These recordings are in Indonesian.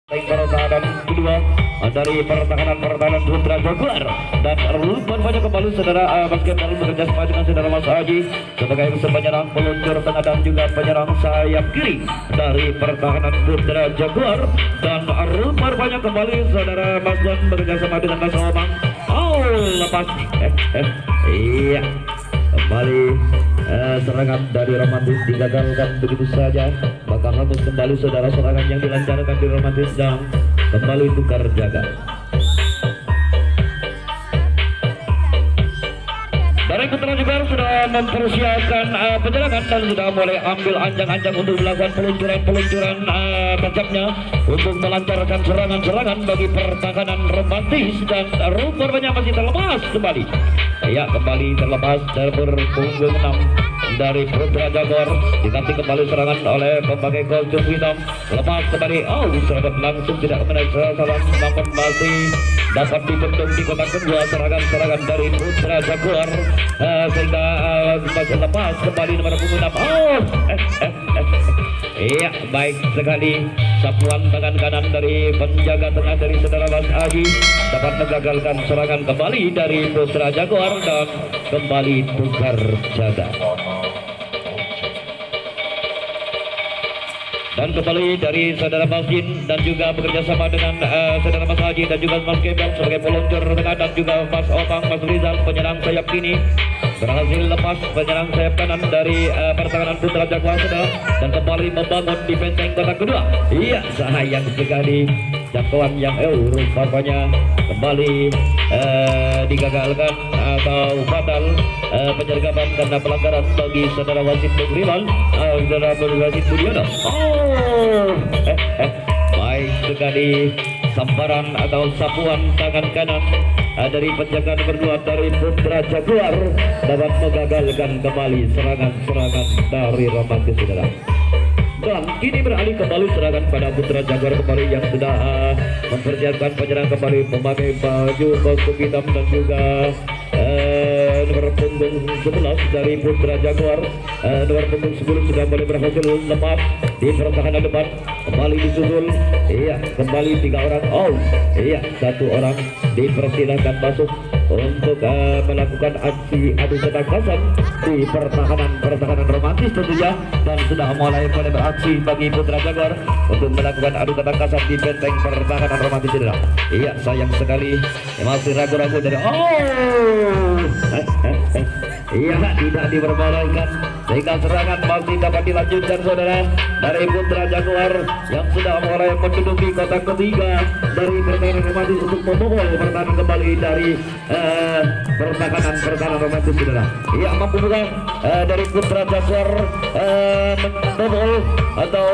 pertahanan kedua dari pertahanan Putra Jaguar dan Rupon banyak kembali saudara basket dalam bekerja sama dengan saudara Mas Haji sebagai penyerang peluncur tengah dan juga penyerang sayap kiri dari pertahanan Putra Jaguar dan Rupon banyak kembali saudara Mas Don bekerja sama dengan Mas Omang. Lepas iya kembali serangan dari Romantis digagalkan begitu saja, maka harus kembali saudara serangan yang dilancarkan di Romantis dan kembali tukar jaga. Dari Putra Jaguar sudah mempersiapkan penyerangan dan sudah mulai ambil anjang-anjang untuk melakukan peluncuran tancapnya untuk melancarkan serangan-serangan bagi pertahanan Romantis dan rupanya masih terlepas kembali. Ya, kembali terlepas dari punggung 6 dari Putra Jaguar, diganti kembali serangan oleh pemakai kostum hitam. Lepas kembali, sahabat langsung tidak menaik sasaran, namun masih dapat dibendung di kotak kedua serangan-serangan dari Putra Jaguar sehingga masih lepas kembali nomor punggung 6. Iya, baik sekali sapuan tangan kanan dari penjaga tengah dari saudara Mas Haji dapat menggagalkan serangan kembali dari Putra Jaguar dan kembali tukar jaga. Dan kembali dari saudara Mas Jin dan juga bekerja sama dengan saudara Mas Haji dan juga Mas Kebel sebagai peluncur tengah dan juga Mas Opang, Mas Rizal penyerang sayap kini berhasil lepas penyerang sayap kanan dari pertahanan Putra Jaguar saudara dan kembali membangun di benteng kotak kedua. Iya, sayang sekali jangkauan yang rupanya kembali digagalkan atau batal penyergapan karena pelanggaran bagi saudara wasit Nugriman, saudara wasit Budiono. Baik sekali sambaran atau sapuan tangan kanan dari penjaga nomor 2 dari Putra Jaguar dapat menggagalkan kembali serangan-serangan dari Romantis saudara. Dan kini beralih kembali serangan pada Putra Jaguar kembali yang sudah mempersiapkan penyerang kembali memakai baju kostum hitam dan juga nomor punggung 11 dari Putra Jaguar. Nomor punggung 10 sudah mulai berhasil lepas di pertahanan depan, kembali disusul. Iya, kembali 3 orang. Iya, 1 orang dipersilahkan masuk untuk melakukan aksi adu ketangkasan di pertahanan Romantis tentunya, dan sudah mulai beraksi bagi Putra Jaguar untuk melakukan adu ketangkasan di benteng pertahanan Romantis saudara. Iya, sayang sekali masih ragu-ragu dari iya, tidak diperbolehkan sehingga serangan masih dapat dilanjutkan saudara dari Putra Jaguar yang sudah mulai menduduki kotak ketiga dari pertahanan Romantis untuk memukul pertahanan kembali dari pertahanan Romantis saudara. Iya, mampu bukan dari Putra Jaguar memukul atau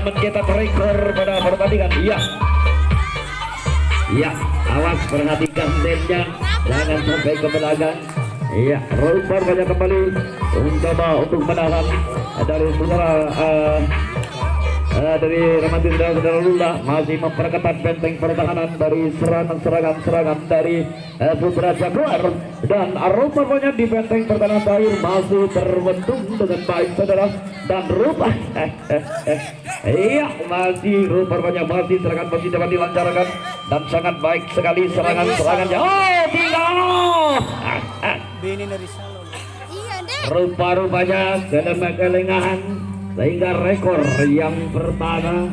mencetak rekor pada pertandingan. Iya, awas perhatikan netnya, jangan sampai ke belakang. Iya, Rupar banyak kembali mencoba untuk menahan dari saudara dari Romantis dan saudara Lula masih memperketat benteng pertahanan dari serangan-serangan dari Putra Jaguar, dan Rupar banyak di benteng pertahanan terakhir masih terbendung dengan baik saudara, dan Rupar iya, masih Rupar banyak masih serangan masih dapat dilancarkan dan sangat baik sekali serangan-serangannya. Rupa-rupanya dalam kelengahan sehingga rekor yang pertama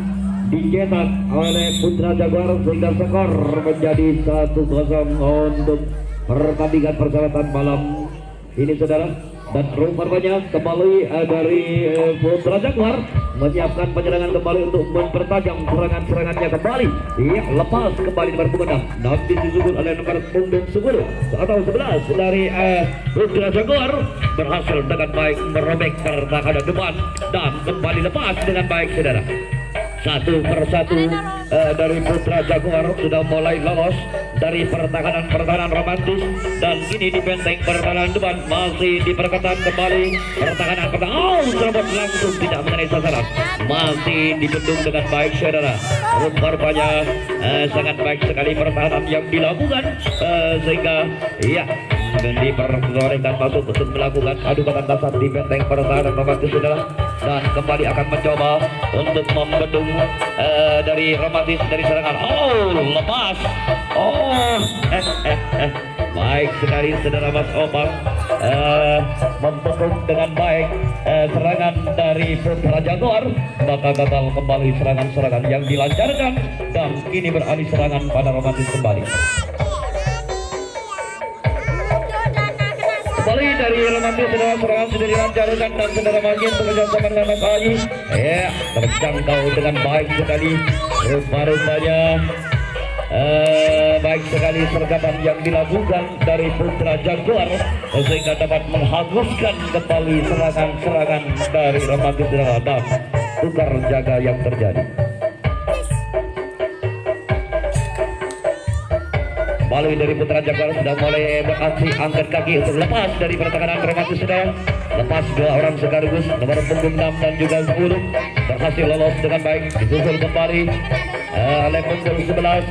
dicetak oleh Putra Jaguar sehingga skor menjadi 1-0 untuk pertandingan persahabatan malam ini saudara. Dan rupanya kembali dari Putra Jaguar menyiapkan penyerangan kembali untuk mempertajam serangan-serangannya kembali. Iya, lepas kembali nomor punggung 6 dan disusul oleh nomor punggung 10 atau 11 dari Putra Jaguar berhasil dengan baik merobek pertahanan depan dan kembali lepas dengan baik saudara. Satu persatu dari Putra Jaguar sudah mulai lolos dari pertahanan Romantis, dan kini di benteng pertahanan depan masih diperketat kembali pertahanan serobot langsung tidak mengenai sasaran, masih dibendung dengan baik saudara. Rupanya sangat baik sekali pertahanan yang dilakukan sehingga iya diperbolehkan masuk untuk melakukan adu ketangkasan di benteng pertahanan Romantis saudara. dan kembali akan mencoba untuk membendung dari romantis dari serangan. Oh, lepas. Oh, baik sekali saudara Mas Opang, membendung dengan baik serangan dari Putra Jaguar, maka gagal kembali serangan-serangan yang dilancarkan dan kini beralih serangan pada romantis kembali. Kembali dari romantis serangan sudah dilancarkan dan saudara Majid bekerja sama dengan Mas Haji, ya terjangkau dengan baik sekali. Rupa-rupanya baik sekali sergapan yang dilakukan dari Putra Jaguar sehingga dapat menghanguskan kembali serangan-serangan dari romantis dan tukar jaga yang terjadi. Kembali dari Putra Jaguar sudah mulai beraksi angkat kaki untuk lepas dari pertekanan romantis sudah. Lepas dua orang sekaligus, nomor punggung 6 dan juga 10 berhasil lolos dengan baik. Disusul kembali oleh punggung 11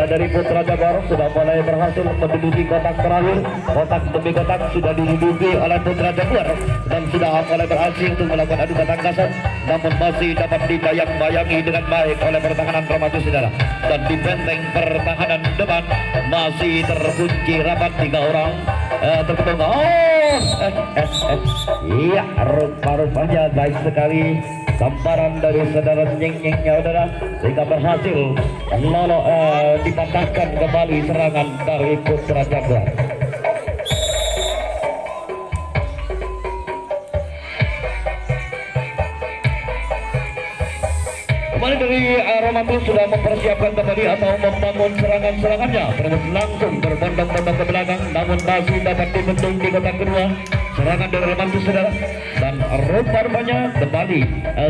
dari Putra Jaguar sudah mulai berhasil menduduki kotak terakhir. Kotak demi kotak sudah diduduki oleh Putra Jaguar dan sudah mulai berhasil untuk melakukan adu ketangkasan, namun masih dapat dibayang-bayangi dengan baik oleh pertahanan romantis saudara. Dan di benteng pertahanan depan masih terkunci rapat 3 orang terkepung. Iya, rupa-rupanya baik sekali sambaran dari saudara nyeng-nyengnya saudara sehingga berhasil dipatahkan kembali serangan dari Putra Jaguar. Kembali dari romantis sudah mempersiapkan kembali atau membangun serangan-serangannya, terus langsung berbondong-bondong ke belakang, namun masih dapat dibendung di kotak kedua. Serangan dari romantis saudara, dan rupa-rupanya kembali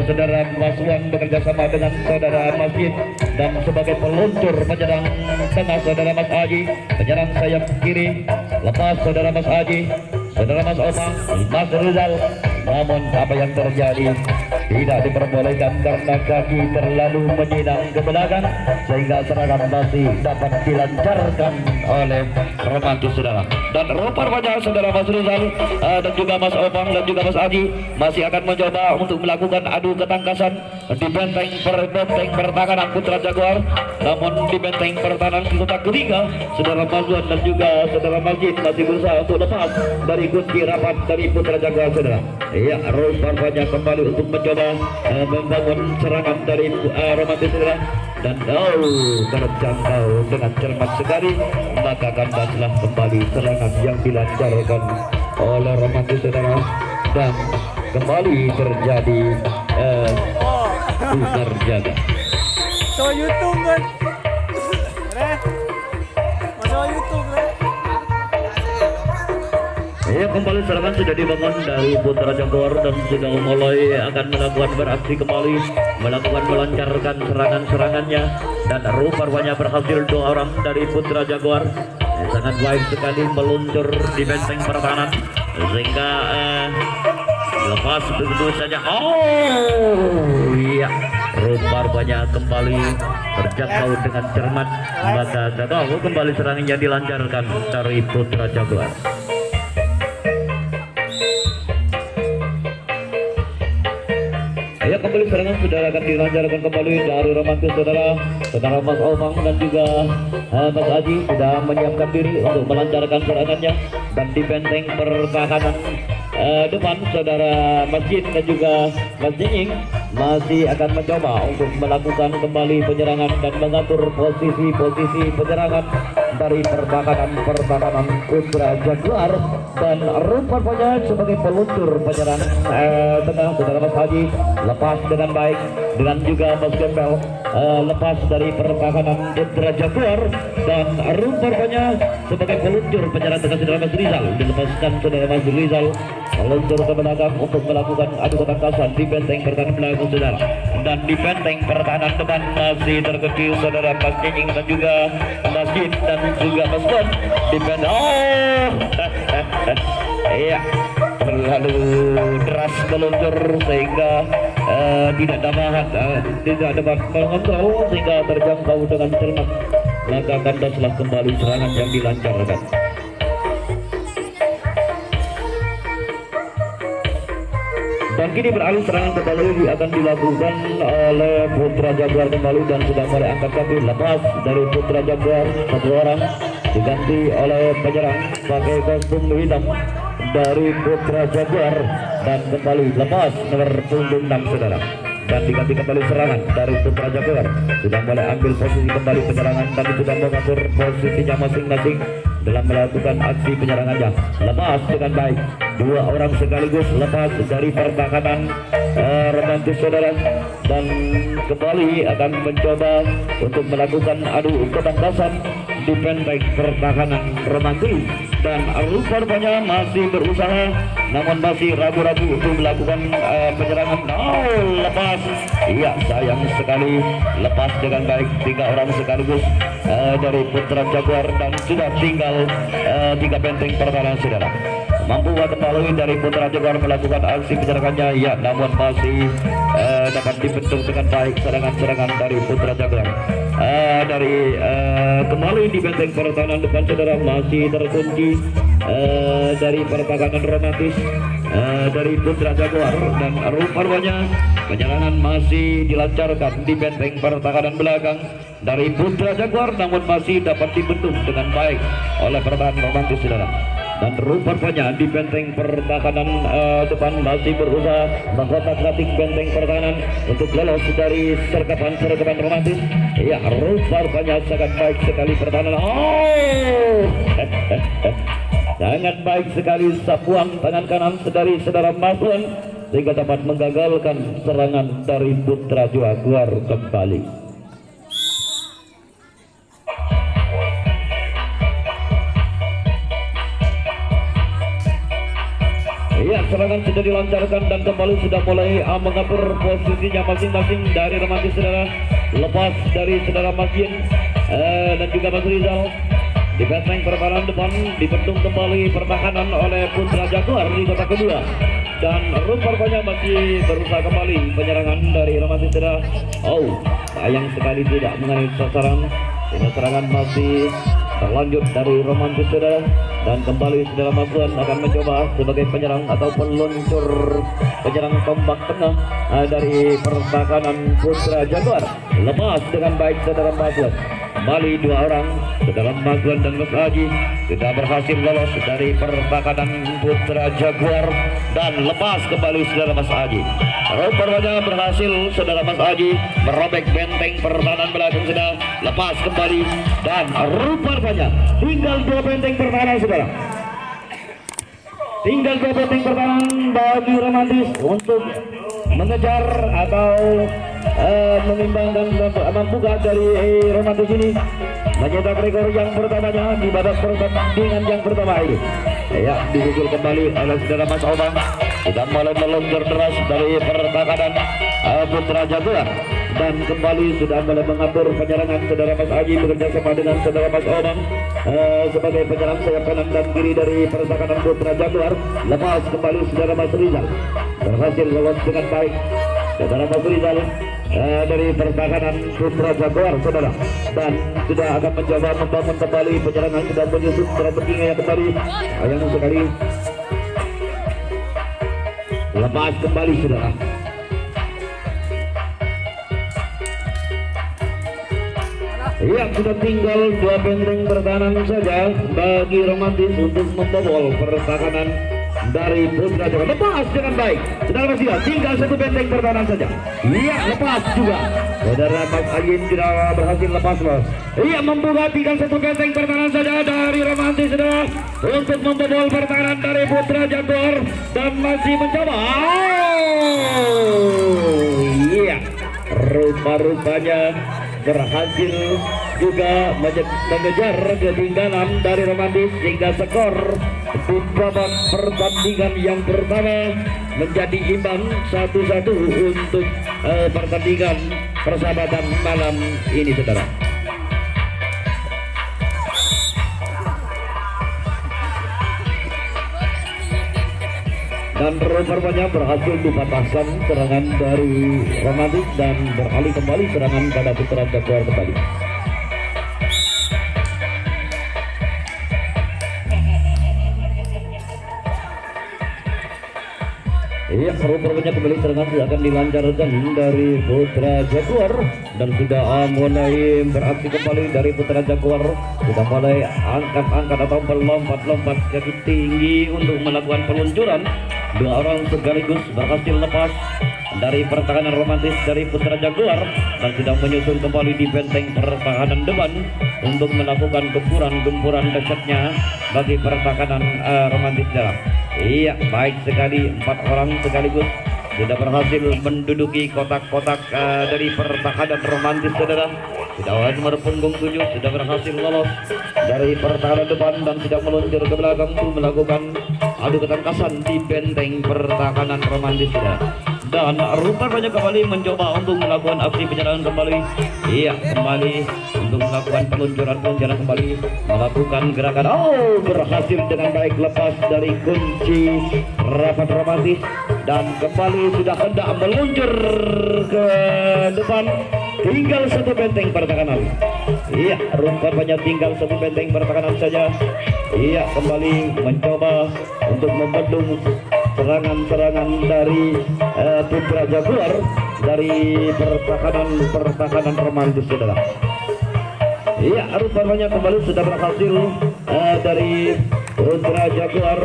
saudara Mas Wan bekerja sama dengan saudara Masjid dan sebagai peluncur penyerang tengah saudara Mas Haji, penyerang sayap kiri lepas saudara Mas Haji, saudara Mas Opang, Mas Rizal. Namun apa yang terjadi tidak diperbolehkan karena kaki terlalu menyidang ke belakang sehingga serangan masih dapat dilancarkan oleh romantis saudara. Dan rupa-rupanya saudara Mas Rizal dan juga Mas Opang dan juga Mas Haji masih akan mencoba untuk melakukan adu ketangkasan di benteng pertahanan Putra Jaguar. Namun di benteng pertahanan kotak ketiga saudara Mas Wan dan juga saudara Masjid masih berusaha untuk lepas dari kunci rapat dari Putra Jaguar saudara. Ya, rupa-rupanya kembali untuk mencoba membangun serangan dari romantis saudara, dan terjangkau dengan cermat sekali, maka kandaslah kembali serangan yang dilancarkan oleh romantis saudara dan kembali terjadi tukar jaga. So YouTube kan, masuk YouTube kan. Ya, kembali serangan sudah dibangun dari Putra Jaguar dan sudah mulai akan melakukan beraksi kembali, melakukan melancarkan serangan-serangannya, dan rupa-rupanya berhasil 2 orang dari Putra Jaguar sangat baik sekali meluncur di benteng pertahanan sehingga lepas begitu saja. Oh iya, rupa-rupanya kembali terjangkau dengan cermat, maka tahu kembali serangannya dilancarkan dari Putra Jaguar. Ya, kembali serangan sudah akan dilancarkan kembali dari romantis saudara Mas Omang dan juga Mas Haji sudah menyiapkan diri untuk melancarkan serangannya, dan di benteng pertahanan depan saudara Masjid dan juga Mas Jinging masih akan mencoba untuk melakukan kembali penyerangan dan mengatur posisi penyerangan dari pertahanan Putra Jaguar. Dan rupanya sebagai peluncur penyerang tengah saudara Mas Haji lepas dengan baik, dengan juga Mas Gembel lepas dari pertahanan Putra Jaguar, dan rupanya sebagai peluncur penyerang tengah saudara Mas Rizal dilepaskan saudara Mas Rizal meluncur ke belakang untuk melakukan adu ketangkasan di benteng pertahanan belakang saudara. Dan di benteng pertahanan depan masih terkecil saudara Mas Jinging dan juga Masjid dan juga Mas Bon di benteng. Iya, terlalu deras meluncur sehingga tidak dapat mengontrol sehingga terjangkau dengan cermat, maka kandaslah kembali serangan yang dilancarkan. Dan kini beralih serangan kembali akan dilakukan oleh Putra Jaguar kembali dan sudah mulai angkat kaki. Lepas dari Putra Jaguar, satu orang diganti oleh penyerang pakai kostum hitam dari Putra Jaguar dan kembali lepas nomor punggung 6 saudara. Dan diganti kembali serangan dari Putra Jaguar, sudah mulai ambil posisi kembali penyerangan dan sudah mengatur posisinya masing-masing dalam melakukan aksi penyerangannya. Lepas dengan baik, dua orang sekaligus lepas dari pertahanan romantis saudara, dan kembali akan mencoba untuk melakukan adu ketangkasan di benteng pertahanan romantis. Dan rupanya masih berusaha namun masih ragu-ragu untuk melakukan penyerangan. Lepas, iya sayang sekali, lepas dengan baik tiga orang sekaligus dari Putra Jaguar dan sudah tinggal tiga benteng pertahanan saudara. Mampu kembali dari Putra Jaguar melakukan aksi penyerangannya, ya namun masih dapat dibentuk dengan baik serangan-serangan dari Putra Jaguar. Kembali di benteng pertahanan depan saudara masih terkunci dari pertahanan romantis dari Putra Jaguar, dan rupanya penyerangan masih dilancarkan di benteng pertahanan belakang dari Putra Jaguar, namun masih dapat dibentuk dengan baik oleh pertahanan romantis saudara. Dan rupanya di benteng pertahanan depan masih berusaha mengkotak-katik benteng pertahanan untuk lolos dari sergapan romantis. Ya, rupanya sangat baik sekali pertahanan. Sangat baik sekali sapuan tangan kanan dari saudara Maswan sehingga dapat menggagalkan serangan dari Putra Jaguar kembali. Ya, serangan sudah dilancarkan dan kembali sudah mulai mengatur posisinya masing-masing dari romantis saudara. Lepas dari saudara Masyin dan juga Mas Rizal di benteng pertahanan depan dibentuk kembali pertahanan oleh Putra Jaguar di kotak kedua, dan rupanya masih berusaha kembali penyerangan dari romantis saudara. Sayang sekali tidak mengenai sasaran. Ini serangan masih terlanjut dari romantis saudara, dan kembali saudara Maswan akan mencoba sebagai penyerang atau peluncur penyerang tombak tengah dari pertahanan Putra Jaguar. Lepas dengan baik saudara Maswan. Kembali dua orang saudara Maswan dan Mas Haji sudah berhasil lolos dari pertahanan Putra Jaguar, dan lepas kembali saudara Mas Haji. Rupanya berhasil saudara Mas Haji merobek benteng pertahanan belakang sudah. Lepas kembali dan rupanya tinggal dua benteng pertahanan saudara. Tinggal dua benteng pertahanan bagi romantis untuk mengejar atau mengimbangkan mampukah dari romantis ini mencetak rekor yang pertamanya di babak pertandingan yang pertama ini. Ya, dipukul kembali oleh saudara Mas Obang, sudah mulai meluncur deras dari pertahanan Putra Jaguar, dan kembali sudah mulai mengatur penyerangan saudara Mas Haji bekerja sama dengan saudara Mas Obang sebagai penyerang sayap kanan dan kiri dari pertahanan Putra Jaguar. Lepas kembali saudara Mas Rizal berhasil lolos dengan baik saudara Mas Rizal dari pertahanan Putra Jaguar saudara, dan sudah akan mencoba membangun kembali penyerangan, sudah menyusun strateginya kembali. Sayang sekali lepas kembali saudara. Ya, sudah tinggal dua benteng pertahanan saja bagi romantis untuk membobol pertahanan dari Putra Jaguar. Lepas dengan baik saudara Mas Rizal, tinggal satu benteng pertahanan saja. Iya, lepas juga saudara Mas Agin tidak berhasil lepas bos. Iya, membuka tinggal satu benteng pertahanan saja dari romantis saudara untuk membobol pertahanan dari Putra Jaguar, dan masih mencoba. Iya, rupanya berhasil juga mengejar ketinggalan dari romantis sehingga skor di babak pertandingan yang pertama menjadi imbang 1-1 untuk pertandingan persahabatan malam ini saudara. Dan rupanya berhasil dipatahkan serangan dari romantis dan beralih kembali serangan pada Putra Jaguar kembali. Iya, rupanya kembali serangan akan dilancarkan dari Putra Jaguar dan sudah mulai beraksi kembali dari Putra Jaguar, sudah mulai angkat-angkat atau melompat-lompat kaki tinggi untuk melakukan peluncuran. Dua orang sekaligus berhasil lepas dari pertahanan romantis dari Putra Jaguar dan sudah menyusun kembali di benteng pertahanan depan untuk melakukan gempuran-gempuran dahsyatnya bagi pertahanan romantis dalam. Iya, baik sekali, 4 orang sekaligus sudah berhasil menduduki kotak-kotak dari pertahanan romantis, saudara. Sudah nomor punggung 7 sudah berhasil lolos dari pertahanan depan dan sudah meluncur ke belakang untuk melakukan adu ketangkasan di benteng pertahanan romantis, saudara. Dan rupanya kembali mencoba untuk melakukan aksi penyerangan kembali. Iya, kembali untuk melakukan peluncuran kembali, melakukan gerakan. Oh, berhasil dengan baik lepas dari kunci rapat romantis dan kembali sudah hendak meluncur ke depan. Tinggal satu benteng pertahanan. Iya, rupanya tinggal satu benteng pertahanan saja. Iya, kembali mencoba untuk membendung serangan-serangan dari Putra Jaguar dari pertahanan romantis, saudara. Iya, rupanya kembali sudah berhasil dari Putra Jaguar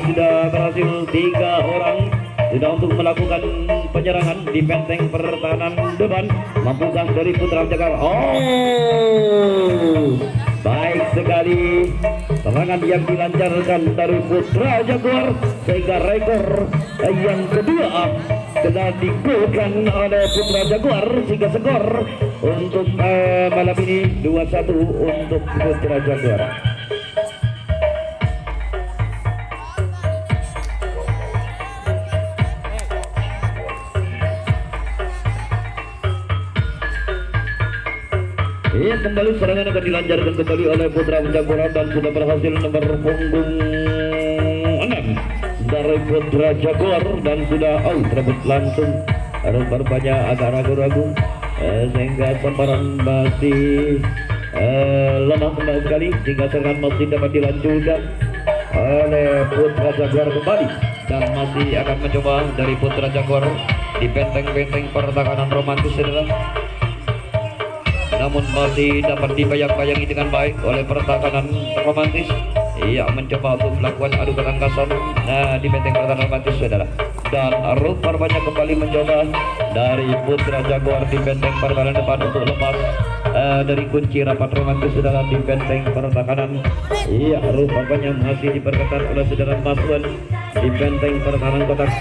sudah berhasil 3 orang sudah untuk melakukan penyerangan di benteng pertahanan depan. Mampukah dari Putra Jaguar? Oh, baik sekali serangan yang dilancarkan dari Putra Jaguar sehingga rekor yang kedua telah digolkan oleh Putra Jaguar sehingga skor untuk malam ini 2-1 untuk Putra Jaguar. Iya, kembali serangan akan dilancarkan kembali oleh Putra Jaguar dan sudah berhasil nomor punggung 6 dari Putra Jaguar dan sudah terbut langsung. Rupanya agak ragu-ragu sehingga sambaran masih lemah sekali sehingga serangan masih dapat dilanjutkan oleh Putra Jaguar kembali dan masih akan mencoba dari Putra Jaguar di benteng-benteng pertahanan romantis, saudara. Namun masih dapat dibayang-bayangi dengan baik oleh pertahanan romantis. Ia mencoba untuk melakukan adu ketangkasan di benteng pertahanan romantis, saudara. Dan rupanya kembali mencoba dari Putra Jaguar di benteng pertahanan depan untuk lepas dari kunci rapat romantis, saudara, di benteng pertahanan. Iya, rupanya masih diperketat oleh saudara Maswan di benteng pertahanan kotak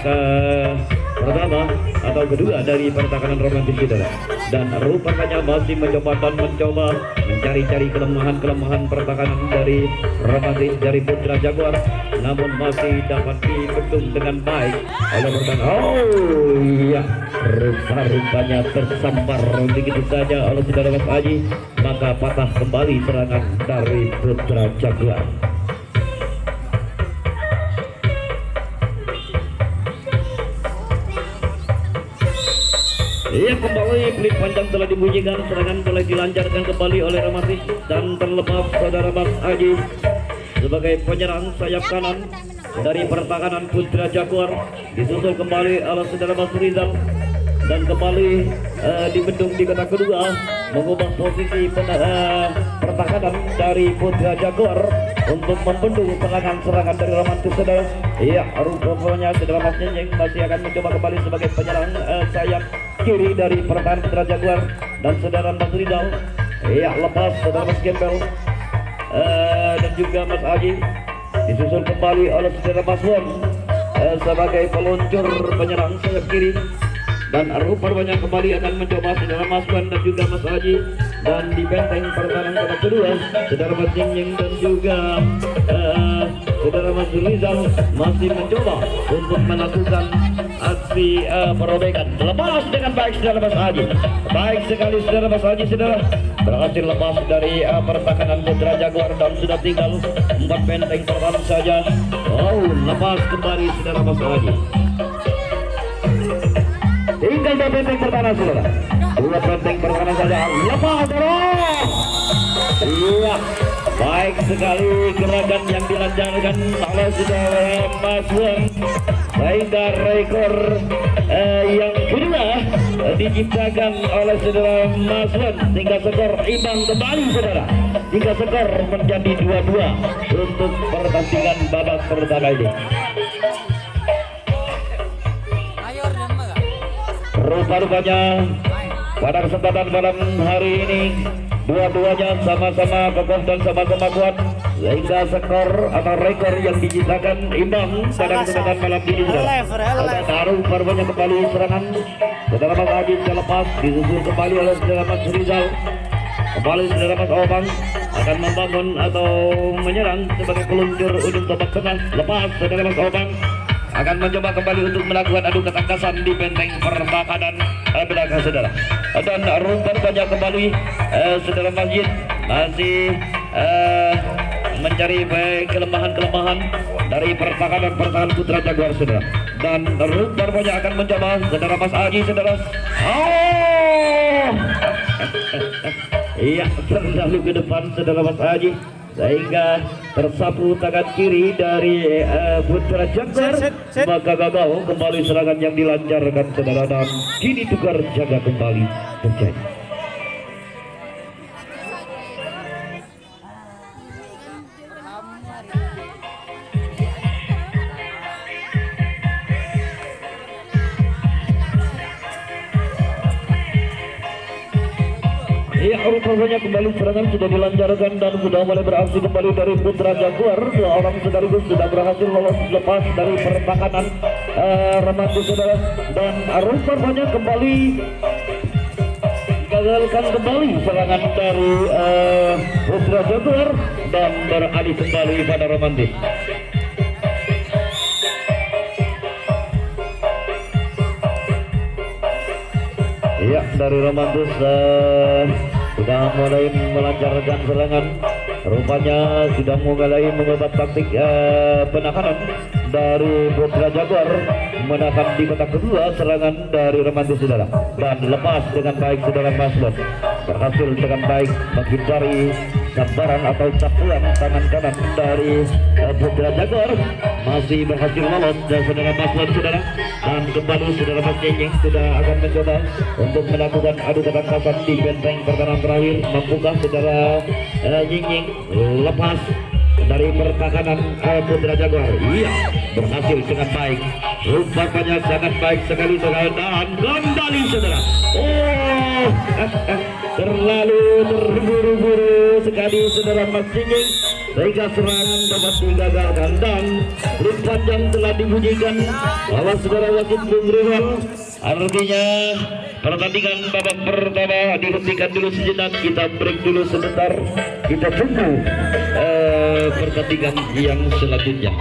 pertama atau kedua dari pertahanan romantis, saudara. Dan rupanya masih mencoba mencari-cari kelemahan pertahanan dari romantis dari Putra Jaguar, namun masih dapat dibendung dengan baik oleh pertahanan. Oh iya, rupanya tersambar begitu saja oleh saudara Mas Haji, maka patah kembali serangan dari Putra Jaguar. Iya, kembali pelit panjang telah dibunyikan, serangan telah dilancarkan kembali oleh romantis dan terlepas saudara Mas Haji sebagai penyerang sayap kanan dari pertahanan Putra Jaguar, disusul kembali oleh saudara Mas Rizal dan kembali dibendung di kotak kedua, mengubah posisi pertahanan dari Putra Jaguar untuk membendung serangan-serangan dari romantis, saudara. Iya, rupanya saudara Mas Nyenyeng masih akan mencoba kembali sebagai penyerang sayap kiri dari pertahanan Putra Jaguar dan saudara Mas Rizal. Iya, lepas saudara Mas Gembel dan juga Mas Haji, disusul kembali oleh saudara Mas Won sebagai peluncur penyerang sayap kiri. Dan rupanya kembali akan mencoba saudara Mas Wan dan juga Mas Haji, dan di benteng pertahanan kotak kedua saudara Mas Nyenyeng dan juga saudara Mas Rizal masih mencoba untuk melakukan aksi perobekan. Lepas dengan baik saudara Mas Haji, baik sekali saudara Mas Haji, saudara berhasil lepas dari pertahanan Putra Jaguar dan sudah tinggal 4 benteng pertahanan saja. Oh, lepas kembali saudara Mas Haji. Tinggal 2 benteng pertahanan, saudara. 2 benteng pertahanan saja. Lepas, saudara. Iya, baik sekali gerakan yang dilancarkan oleh saudara Mas Wan sehingga rekor yang kedua diciptakan oleh saudara Maslen sehingga skor imbang kembali saudara, hingga skor menjadi 2-2 untuk pertandingan babak pertama ini. Rupa-rupanya pada kesempatan malam hari ini dua-duanya sama-sama kokoh dan sama-sama kuat sehingga skor atau rekor yang diciptakan imbang pada kesempatan malam ini. Taruh barunya kembali serangan saudara Mas Haji lepas disusul kembali oleh saudara Mas Rizal. Kembali saudara Mas Obang akan membangun atau menyerang sebagai peluncur ujung tombak tengah. Lepas saudara Mas Obang akan mencoba kembali untuk melakukan adu ketangkasan di benteng pertahanan belakang saudara. Dan rupanya kembali saudara Masjid masih mencari kelemahan-kelemahan dari pertahanan Putra Jaguar saudara. Dan rupanya akan mencoba saudara Mas Aji saudara. Iya, terlalu ke depan saudara Mas Aji sehingga tersapu tangan kiri dari Putra Jaguar, maka gagal kembali serangan yang dilancarkan saudara dan kini tukar jaga kembali terjadi. Ya, rupanya kembali serangan sudah dilancarkan dan sudah mulai beraksi kembali dari Putra Jaguar. Seorang sekaligus sudah berhasil lolos lepas dari pertahanan Remaja saudara. Dan rupanya kembali gagalkan kembali serangan dari Putra Jaguar dan beralih kembali pada Romantis. Ya, dari Romantis sudah mulai melancarkan serangan. Rupanya sudah mulai mengubah taktik penekanan dari Putra Jaguar menahan di kotak kedua serangan dari Romantis saudara. Dan lepas dengan baik saudara Maslen berhasil dengan baik menghindari sambaran atau sapuan tangan kanan dari Putra Jaguar, masih berhasil lolos dan saudara Maslen saudara. Dan kembali saudara Mas Nyenying sudah akan mencoba untuk melakukan adu ketangkasan di benteng pertahanan terakhir. Mampukah saudara Nyenying lepas dari pertahanan Putra Jaguar? Iya, berhasil dengan baik. Rupanya sangat baik sekali saudara. Dan kembali saudara. Terlalu terburu-buru sekali saudara Mas Nyenying sehingga serangan dapat digagalkan. Dan umpan yang telah dibunyikan bahwa saudara wasit Bung Rizal, artinya pertandingan babak pertama dihentikan dulu sejenak. Kita break dulu sebentar, kita tunggu pertandingan yang selanjutnya.